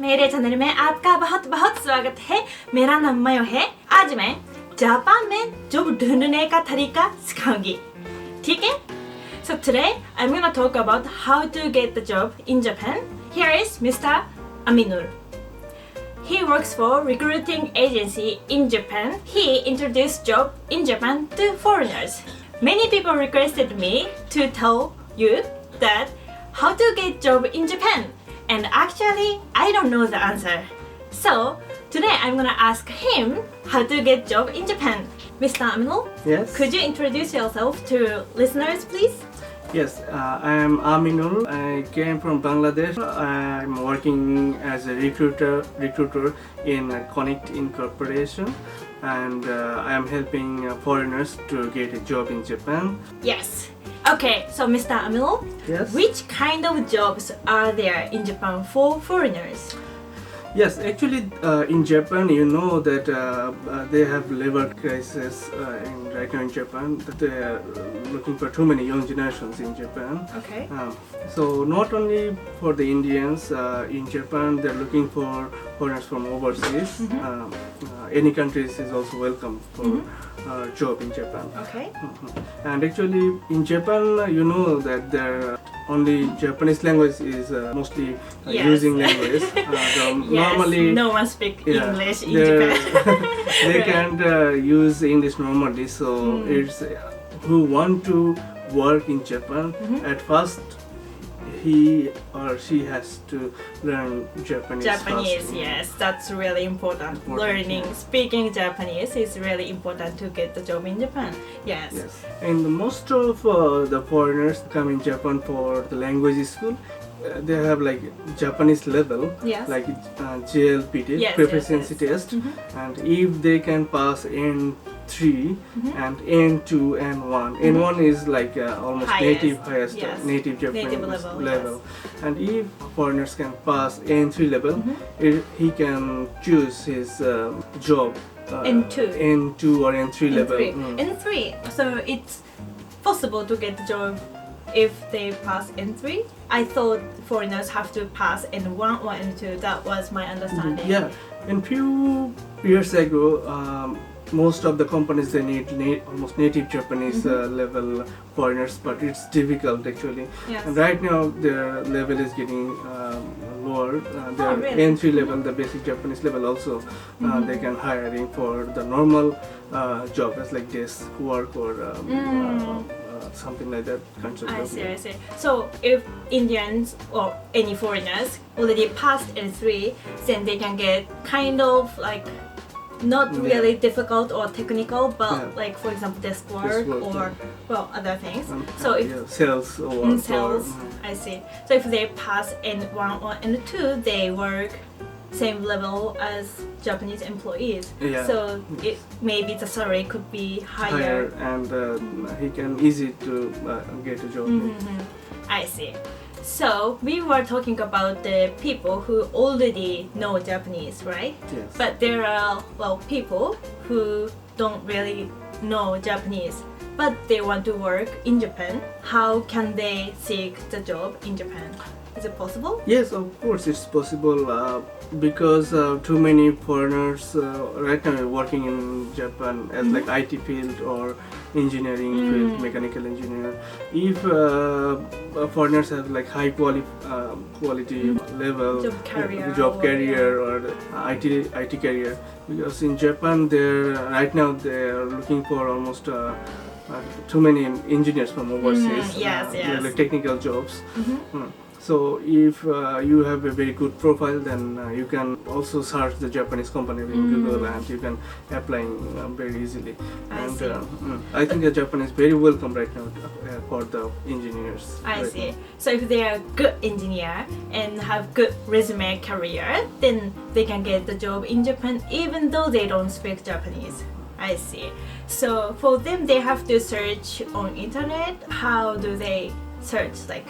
मेरे चैनल में आपका बहुत बहुत स्वागत है। मेरा नाम मयो है। आज मैं जापान में जॉब ढूंढने का तरीका सिखाऊंगी, ठीक है? So today I'm gonna talk about how to get the job in Japan. Here is Mr. Aminur. He works for recruiting agency in Japan. He introduced job in Japan to foreigners. Many people requested me to tell you that how to get job in Japan. And actually, I don't know the answer. So today I'm gonna ask him how to get job in Japan. Mr. Aminur, Yes. could you introduce yourself to listeners, please? Yes, I am Aminul. I came from Bangladesh. I'm working as a recruiter in Connect Incorporation, and I am helping foreigners to get a job in Japan. Yes. Okay, so Mr. Aminul, Yes. which kind of jobs are there in Japan for foreigners? Yes, actually, in Japan, you know that they have labor crisis right now in Japan. That they are looking for too many young generations in Japan. Okay. So not only for the Indians in Japan, they're looking for foreigners from overseas. Any countries is also welcome for job in Japan. Okay. And actually, in Japan, you know that their only Japanese language is mostly Yes. using language. Yes, Normally, no one speaks yeah, English in they're- Japan. they Right. can't use English normally. So it's who want to work in Japan at first. He or she has to learn Japanese. Japanese, first. yes, that's really important. Important, Learning, yeah. speaking Japanese is really important to get the job in Japan. Yes. Yes, and most of the foreigners come in Japan for the language school. They have like Japanese level, Yes. like JLPT, Yes, proficiency yes. test, and if they can pass N3 and N2 and N1, N1 is like almost Highest, yes. native Japanese Native level, and if foreigners can pass N3 level, he can choose his job. N2 or N3 level. N3. So it's possible to get the job if they pass N3. I thought foreigners have to pass N1 or N2. That was my understanding. Yeah, in few years ago, most of the companies they need almost native Japanese level foreigners, but it's difficult actually. Yes. And right now their level is getting lower. Their really? entry level, the basic Japanese level also, they can hiring for the normal job as like desk work or something like that kinds of I job. see, I see. So if Indians or any foreigners already passed N3, then they can get kind of like not really difficult or technical, but like for example desk work work, or well other things. So if sales or in sales, I see. So if they pass N1 or N2, they work same level as Japanese employees. Yeah. So maybe the salary could be higher. and he can easy to get a job. I see. So we were talking about the people who already know Japanese, right? Yes. But there are people who don't really know Japanese, but they want to work in Japan. How can they seek the job in Japan? Is it possible? Yes, of course it's possible because too many foreigners right now are working in Japan as like IT field or engineering field, mechanical engineer. If foreigners have like high quality level Job career or IT career, because in Japan right now they're looking for almost too many engineers from overseas. Yes. Like technical jobs. So if you have a very good profile, then you can also search the Japanese company in Google and you can apply very easily. I think the Japan is very welcome right now for the engineers. I right see. now. So if they are good engineer and have good resume career, then they can get the job in Japan even though they don't speak Japanese. I see. So for them, they have to search on internet. How do they search? Like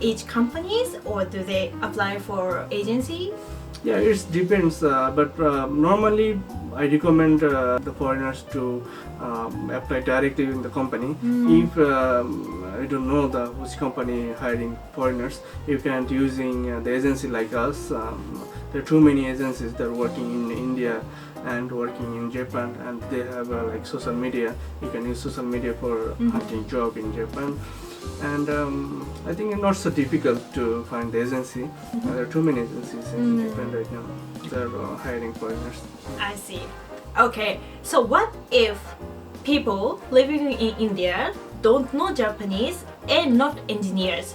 each companies, or do they apply for agency? Yeah, it depends, but normally I recommend the foreigners to apply directly in the company. If I don't know which company hiring foreigners, you can using the agency like us. there are too many agencies that are working in India and working in Japan, and they have like social media. You can use social media for hunting job in Japan. And I think it's not so difficult to find the agency. There are too many agencies in Japan right now. They're hiring foreigners. I see. Okay, so what if people living in India don't know Japanese and not engineers?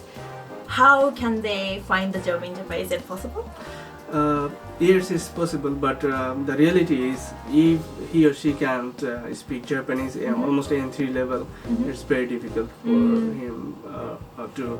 How can they find the job in Japan? Is it possible? Yes, it's possible, but the reality is if he or she can't speak Japanese almost N3 level, it's very difficult for him to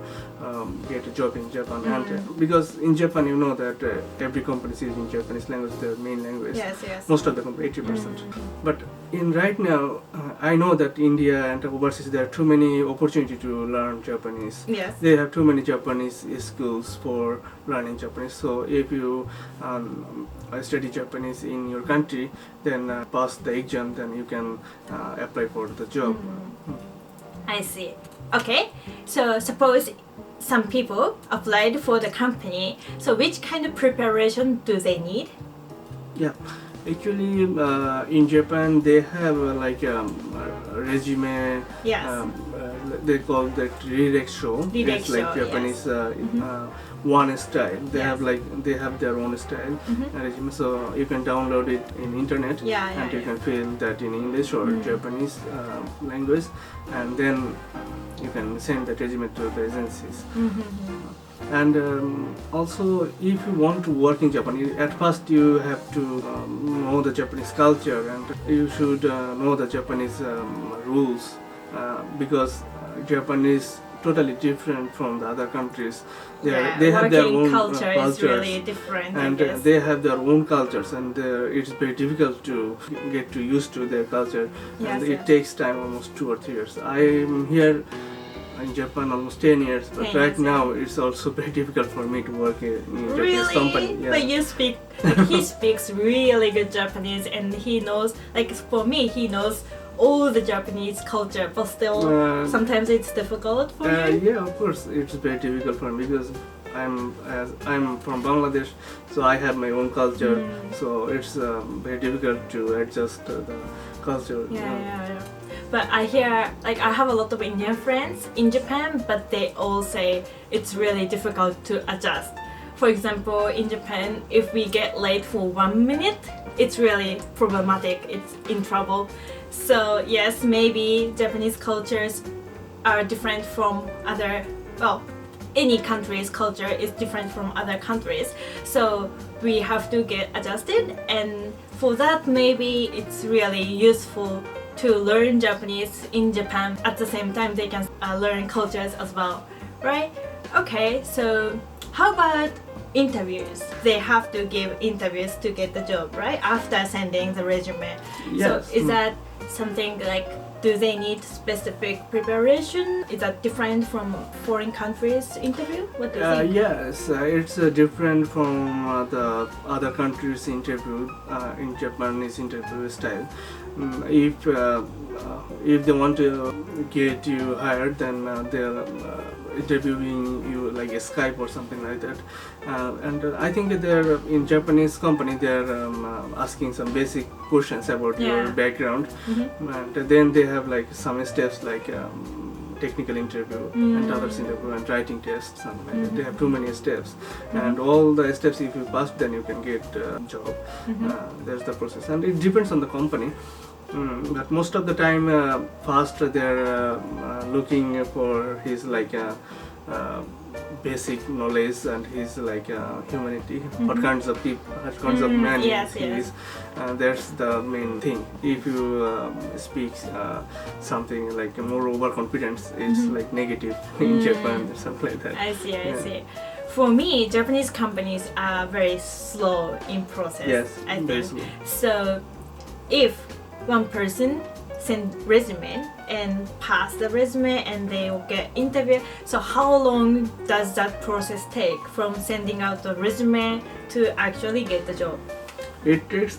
get a job in Japan. And because in Japan, you know that every company is using Japanese language, their main language. Yes. Most of the company, 80%. But in right now, I know that India and overseas there are too many opportunity to learn Japanese. Yes. They have too many Japanese schools for learning Japanese. So if you study Japanese in your country, then pass the exam, then you can apply for the job. I see. Okay, so suppose some people applied for the company. So which kind of preparation do they need? Yeah, actually in Japan they have like a resume. Yes. They call that Rireksho. It's like Rireksho, Japanese one style. They Yes. have their own style resume. So you can download it in internet and you can fill that in English or Japanese language, and then you can send that resume to the agencies. And also, if you want to work in Japan, at first you have to know the Japanese culture, and you should know the Japanese rules, because Japan is totally different from the other countries. They have their own culture cultures, is really different. and they have their own cultures, and it's very difficult to get to used to their culture. And it takes time, almost 2 or 3 years. I'm here in Japan almost 10 years, but 10 right years, now it's also very difficult for me to work in a Japanese Really? company. Yeah. But you speak, he speaks really good Japanese, and he knows, like for me, he knows all the Japanese culture, but still sometimes it's difficult for you. Yeah, of course, it's very difficult for me because I'm from Bangladesh, so I have my own culture. So it's very difficult to adjust the culture. Yeah. But I hear, like, I have a lot of Indian friends in Japan, but they all say it's really difficult to adjust. For example, in Japan, if we get late for 1 minute, it's really problematic. It's in trouble. So yes, maybe Japanese cultures are different from other, well, any country's culture is different from other countries. So we have to get adjusted, and for that maybe it's really useful to learn Japanese in Japan. At the same time, they can learn cultures as well, right? Okay, so how about interviews? They have to give interviews to get the job, right? After sending the resume. Yes. So is that something like, do they need specific preparation? Is that different from foreign countries interview? What do you think? Yes, it's different from the other countries' interview in Japanese interview style. If they want to get you hired, then they're interviewing you like a Skype or something like that. And I think that they're in Japanese company. They're asking some basic questions about your background, and then they have like some steps like technical interview and others interview and writing tests. And they have too many steps, and all the steps, if you pass, then you can get a job. There's the process, and it depends on the company. But most of the time, first they're looking for his like basic knowledge and his like humanity. What kinds of people, what kinds of man he is. That's the main thing. If you speak something like more overconfidence, it's like negative in Japan or something like that. I see. For me, Japanese companies are very slow in process. Yes, I very think. slow. So if one person send resume and pass the resume and they will get interview, so how long does that process take from sending out the resume to actually get the job? It takes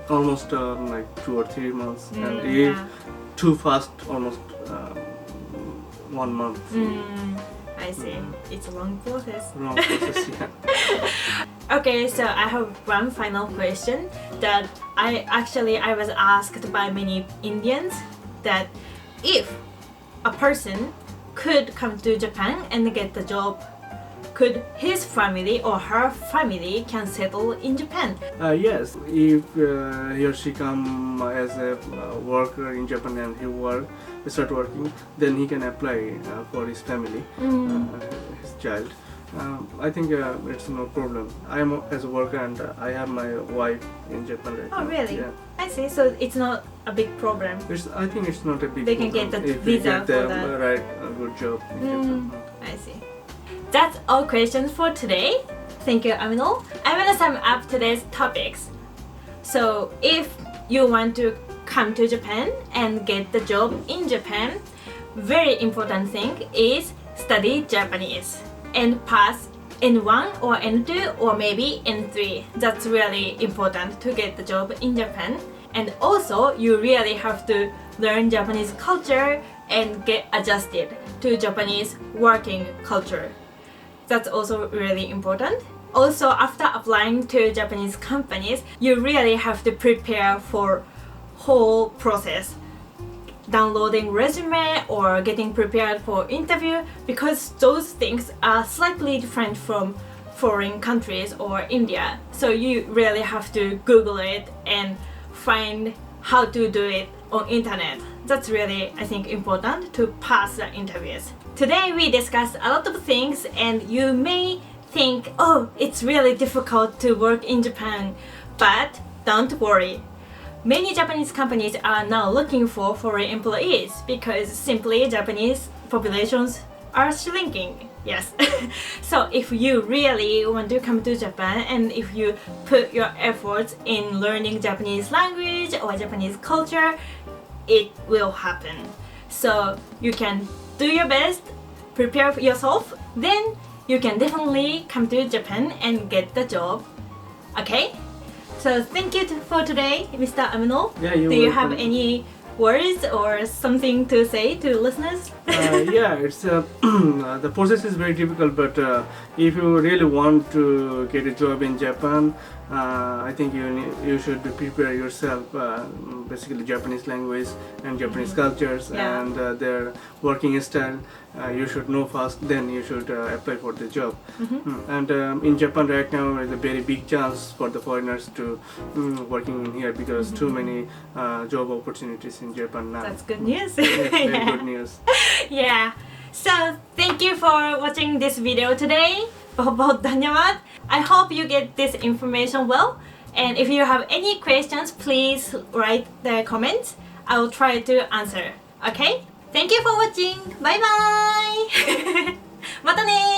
almost like 2 or 3 months, and if too fast, almost 1 month. I see. It's a long process. Wrong process, yeah. Okay, so I have one final question that I was asked by many Indians that if a person could come to Japan and get the job, could his family or her family can settle in Japan? Yes, if he or she come as a worker in Japan and start working, then he can apply for his family, his child. I think it's no problem. I am as a worker and I have my wife in Japan right now. Oh, really? Yeah. I see. So it's not a big problem. I think it's not a big They can problem get the if we visa get for the that. right good job in Japan. I see. That's all questions for today. Thank you, Amino. I'm gonna sum up today's topics. So, if you want to come to Japan and get the job in Japan, very important thing is study Japanese and pass N1 or N2 or maybe N3. That's really important to get the job in Japan. And also, you really have to learn Japanese culture and get adjusted to Japanese working culture. That's also really important. Also, after applying to Japanese companies, you really have to prepare for whole process. Downloading resume or getting prepared for interview, because those things are slightly different from foreign countries or India. So you really have to Google it and find how to do it on internet. That's really, I think, important to pass the interviews. Today we discussed a lot of things and you may think, oh, it's really difficult to work in Japan, but don't worry. Many Japanese companies are now looking for foreign employees because simply Japanese populations are shrinking. Yes. So if you really want to come to Japan and if you put your efforts in learning Japanese language or Japanese culture, it will happen. So you can do your best, prepare yourself, then you can definitely come to Japan and get the job. Okay? So thank you for today, Mr. Amino. Yeah, you're Do you have welcome. any words or something to say to listeners? Yeah, it's the process is very difficult, but if you really want to get a job in Japan, I think you should prepare yourself, basically Japanese language and Japanese cultures Yeah. and their working style. You should know first, then you should apply for the job. And in Japan right now, there's a very big chance for the foreigners to working in here because too many job opportunities in Japan now. That's good news. Yeah, very Yeah. good news. Yeah. So thank you for watching this video today. बहुत धन्यवाद. I hope you get this information well. And if you have any questions, please write the comments. I will try to answer. Okay? Thank you for watching. Bye bye. またね